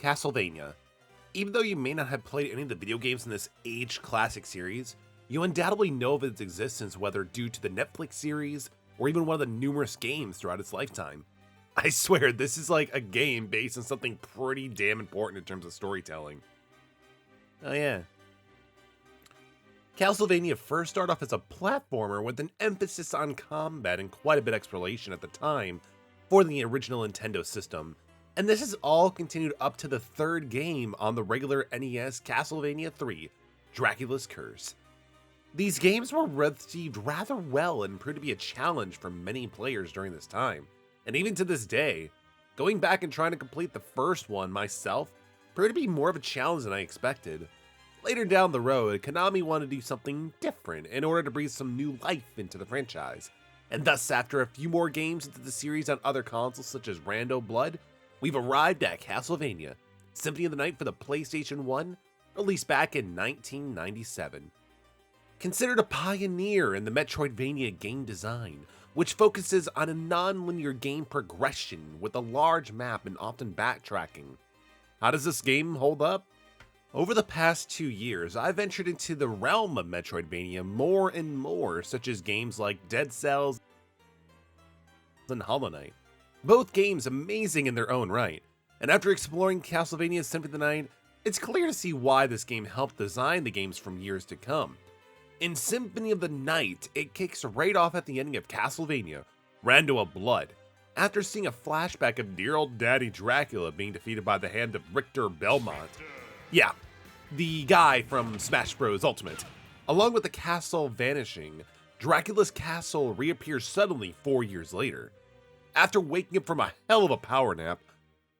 Castlevania. Even though you may not have played any of the video games in this aged classic series, you undoubtedly know of its existence, whether due to the Netflix series or even one of the numerous games throughout its lifetime. I swear, this is like a game based on something pretty damn important in terms of storytelling. Oh yeah. Castlevania first started off as a platformer with an emphasis on combat and quite a bit of exploration at the time for the original Nintendo system, and this has all continued up to the third game on the regular NES, Castlevania 3, Dracula's Curse. These games were received rather well and proved to be a challenge for many players during this time, and even to this day, going back and trying to complete the first one myself proved to be more of a challenge than I expected. Later down the road, Konami wanted to do something different in order to breathe some new life into the franchise, and thus after a few more games into the series on other consoles such as Rondo of Blood, we've arrived at Castlevania Symphony of the Night for the PlayStation 1, released back in 1997. Considered a pioneer in the metroidvania game design, which focuses on a non-linear game progression with a large map and often backtracking. How does this game hold up? Over the past 2 years, I've ventured into the realm of Metroidvania more and more, such as games like Dead Cells and Hollow Knight. Both games amazing in their own right, and after exploring Castlevania Symphony of the Night, it's clear to see why this game helped design the games from years to come. In Symphony of the Night, it kicks right off at the ending of Castlevania Rondo of Blood, after seeing a flashback of dear old daddy Dracula being defeated by the hand of Richter Belmont. Yeah, the guy from Smash Bros. Ultimate. Along with the castle vanishing, Dracula's castle reappears suddenly 4 years later. After waking up from a hell of a power nap,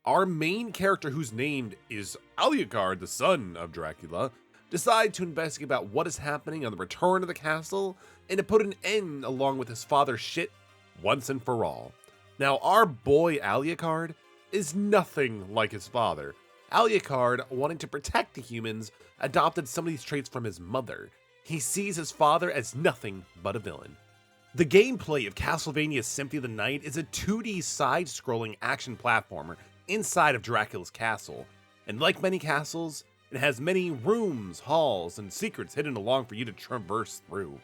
our main character, whose name is Alucard, the son of Dracula, decide to investigate about what is happening on the return of the castle and to put an end along with his father's shit once and for all. Now, our boy Alucard is nothing like his father. Alucard, wanting to protect the humans, adopted some of these traits from his mother. He sees his father as nothing but a villain. The gameplay of Castlevania Symphony of the Night is a 2D side-scrolling action platformer inside of Dracula's castle, and like many castles, it has many rooms, halls, and secrets hidden along for you to traverse through.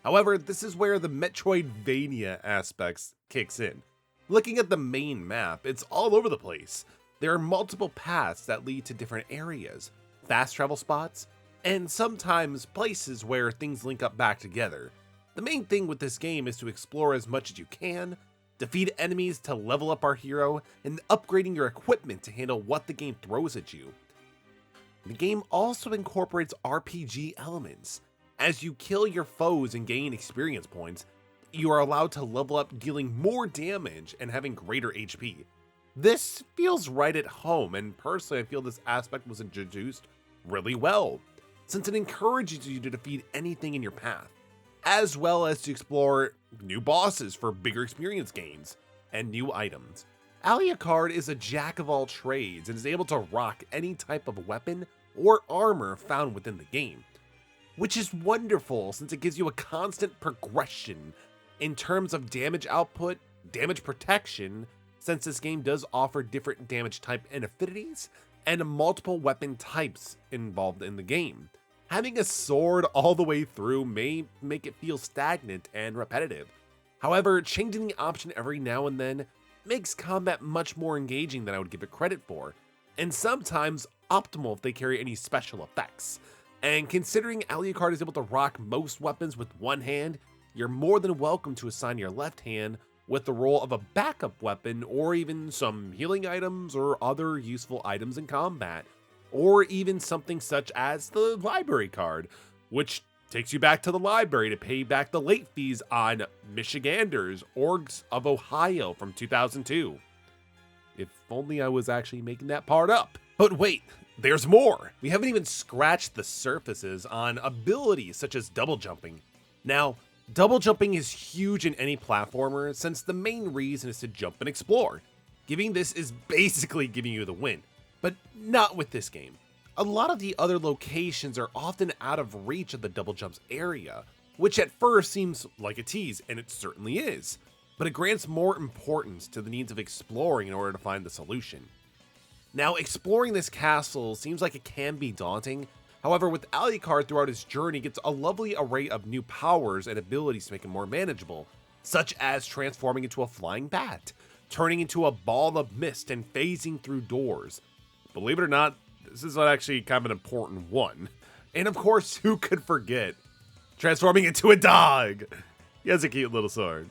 However, this is where the Metroidvania aspects kicks in. Looking at the main map, it's all over the place. There are multiple paths that lead to different areas, fast travel spots, and sometimes places where things link up back together. The main thing with this game is to explore as much as you can, defeat enemies to level up our hero, and upgrading your equipment to handle what the game throws at you. The game also incorporates RPG elements. As you kill your foes and gain experience points, you are allowed to level up, dealing more damage and having greater HP. This feels right at home, and personally I feel this aspect was introduced really well, since it encourages you to defeat anything in your path, as well as to explore new bosses for bigger experience gains and new items. Alucard is a jack of all trades and is able to rock any type of weapon or armor found within the game, which is wonderful since it gives you a constant progression in terms of damage output, damage protection, since this game does offer different damage type and affinities, and multiple weapon types involved in the game. Having a sword all the way through may make it feel stagnant and repetitive. However, changing the option every now and then makes combat much more engaging than I would give it credit for, and sometimes optimal if they carry any special effects. And considering Alucard is able to rock most weapons with one hand, you're more than welcome to assign your left hand with the role of a backup weapon, or even some healing items or other useful items in combat, or even something such as the library card, which takes you back to the library to pay back the late fees on Michiganders, Orgs of Ohio from 2002. If only I was actually making that part up. But wait, there's more! We haven't even scratched the surfaces on abilities such as double jumping. Now, double jumping is huge in any platformer since the main reason is to jump and explore. Giving this is basically giving you the win, but not with this game. A lot of the other locations are often out of reach of the double jumps area, which at first seems like a tease, and it certainly is, but it grants more importance to the needs of exploring in order to find the solution. Now, exploring this castle seems like it can be daunting. However, with Alucard throughout his journey gets a lovely array of new powers and abilities to make it more manageable, such as transforming into a flying bat, turning into a ball of mist, and phasing through doors. Believe it or not, this is actually kind of an important one. And of course, who could forget transforming into a dog? He has a cute little sword.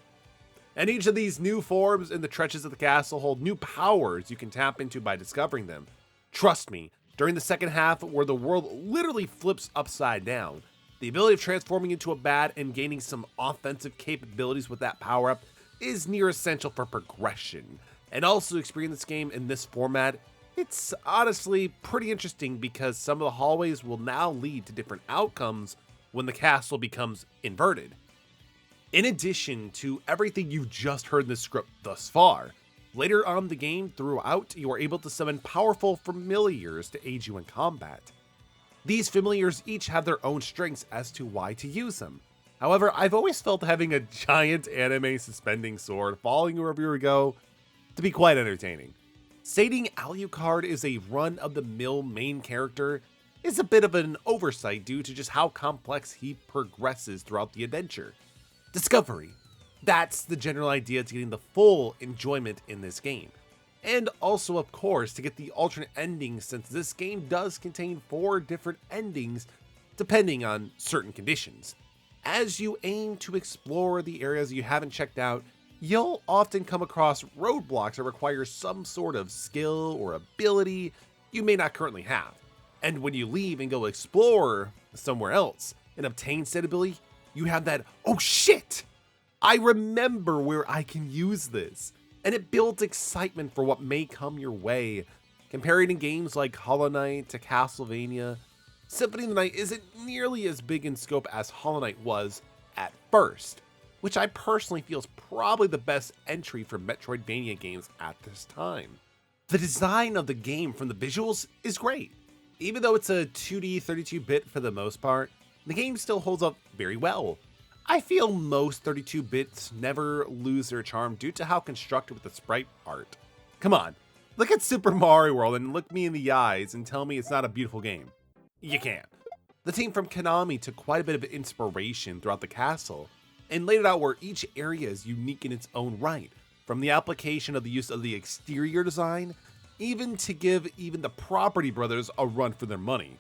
And each of these new forms in the trenches of the castle hold new powers you can tap into by discovering them. Trust me, during the second half, where the world literally flips upside down, the ability of transforming into a bat and gaining some offensive capabilities with that power-up is near essential for progression. And also experience this game in this format, it's honestly pretty interesting because some of the hallways will now lead to different outcomes when the castle becomes inverted. In addition to everything you've just heard in the script thus far, later on in the game throughout, you are able to summon powerful familiars to aid you in combat. These familiars each have their own strengths as to why to use them. However, I've always felt having a giant anime suspending sword following wherever you go to be quite entertaining. Stating Alucard is a run-of-the-mill main character is a bit of an oversight due to just how complex he progresses throughout the adventure. Discovery. That's the general idea to getting the full enjoyment in this game. And also, of course, to get the alternate endings, since this game does contain 4 different endings depending on certain conditions. As you aim to explore the areas you haven't checked out, you'll often come across roadblocks that require some sort of skill or ability you may not currently have. And when you leave and go explore somewhere else and obtain said ability, you have that, oh shit, I remember where I can use this. And it builds excitement for what may come your way. Comparing to games like Hollow Knight to Castlevania, Symphony of the Night isn't nearly as big in scope as Hollow Knight was at first, which I personally feel is probably the best entry for metroidvania games at this time. The design of the game from the visuals is great. Even though it's a 2D 32-bit for the most part, the game still holds up very well. I feel most 32-bits never lose their charm due to how constructed with the sprite art. Come on, look at Super Mario World and look me in the eyes and tell me it's not a beautiful game. You can't. The team from Konami took quite a bit of inspiration throughout the castle and laid it out where each area is unique in its own right, from the application of the use of the exterior design, even to give even the Property Brothers a run for their money.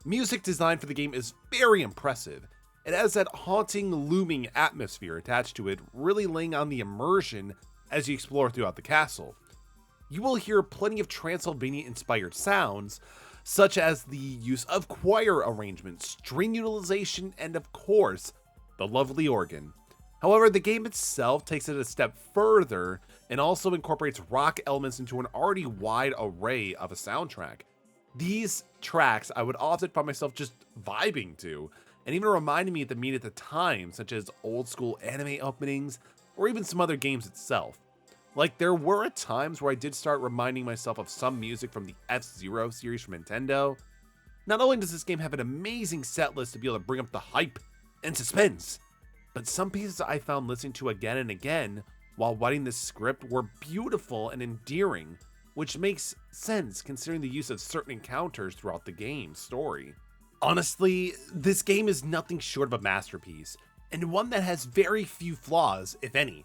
Music design for the game is very impressive. It has that haunting, looming atmosphere attached to it, really laying on the immersion as you explore throughout the castle. You will hear plenty of Transylvania-inspired sounds, such as the use of choir arrangements, string utilization, and of course, the lovely organ. However, the game itself takes it a step further and also incorporates rock elements into an already wide array of a soundtrack. These tracks I would often find myself just vibing to, and even reminding me of the meat at the time, such as old school anime openings, or even some other games itself. Like, there were times where I did start reminding myself of some music from the F-Zero series from Nintendo. Not only does this game have an amazing set list to be able to bring up the hype and suspense, but some pieces I found listening to again and again while writing this script were beautiful and endearing, which makes sense considering the use of certain encounters throughout the game's story. Honestly, this game is nothing short of a masterpiece, and one that has very few flaws, if any.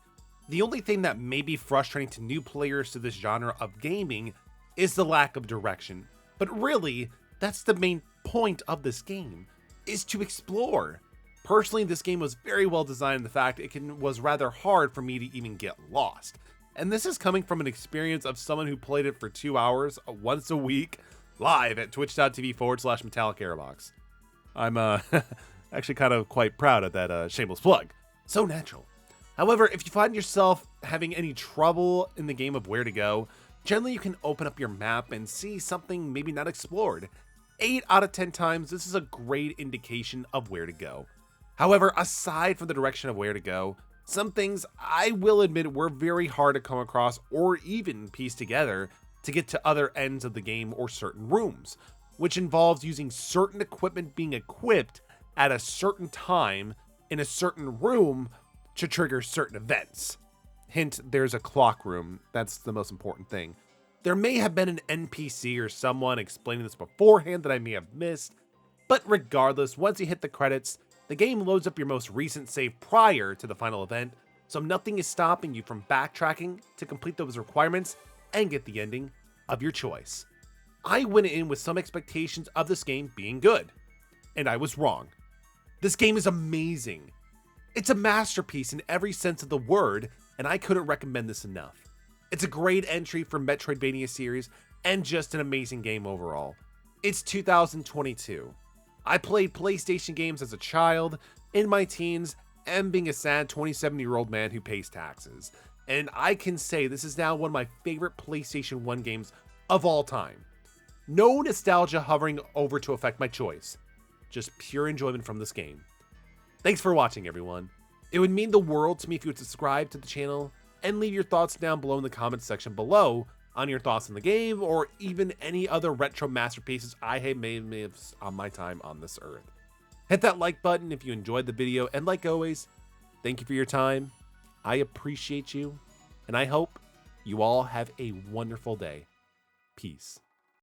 The only thing that may be frustrating to new players to this genre of gaming is the lack of direction. But really, that's the main point of this game, is to explore. Personally, this game was very well designed in the fact it was rather hard for me to even get lost. And this is coming from an experience of someone who played it for 2 hours once a week, live at twitch.tv/metallicaerox. I'm actually kind of quite proud of that shameless plug. So natural. However, if you find yourself having any trouble in the game of where to go, generally you can open up your map and see something maybe not explored. 8 out of 10 times, this is a great indication of where to go. However, aside from the direction of where to go, some things I will admit were very hard to come across or even piece together to get to other ends of the game or certain rooms, which involves using certain equipment being equipped at a certain time in a certain room to trigger certain events. Hint, there's a clock room. That's the most important thing. There may have been an NPC or someone explaining this beforehand that I may have missed, but regardless, once you hit the credits, the game loads up your most recent save prior to the final event, so nothing is stopping you from backtracking to complete those requirements and get the ending of your choice. I went in with some expectations of this game being good, and I was wrong. This game is amazing. It's a masterpiece in every sense of the word, and I couldn't recommend this enough. It's a great entry for Metroidvania series and just an amazing game overall. It's 2022. I played PlayStation games as a child, in my teens, and being a sad 27-year-old man who pays taxes. And I can say this is now one of my favorite PlayStation 1 games of all time. No nostalgia hovering over to affect my choice. Just pure enjoyment from this game. Thanks for watching, everyone. It would mean the world to me if you would subscribe to the channel and leave your thoughts down below in the comments section below on your thoughts on the game or even any other retro masterpieces I may have on my time on this earth. Hit that like button if you enjoyed the video, and like always, thank you for your time. I appreciate you, and I hope you all have a wonderful day. Peace.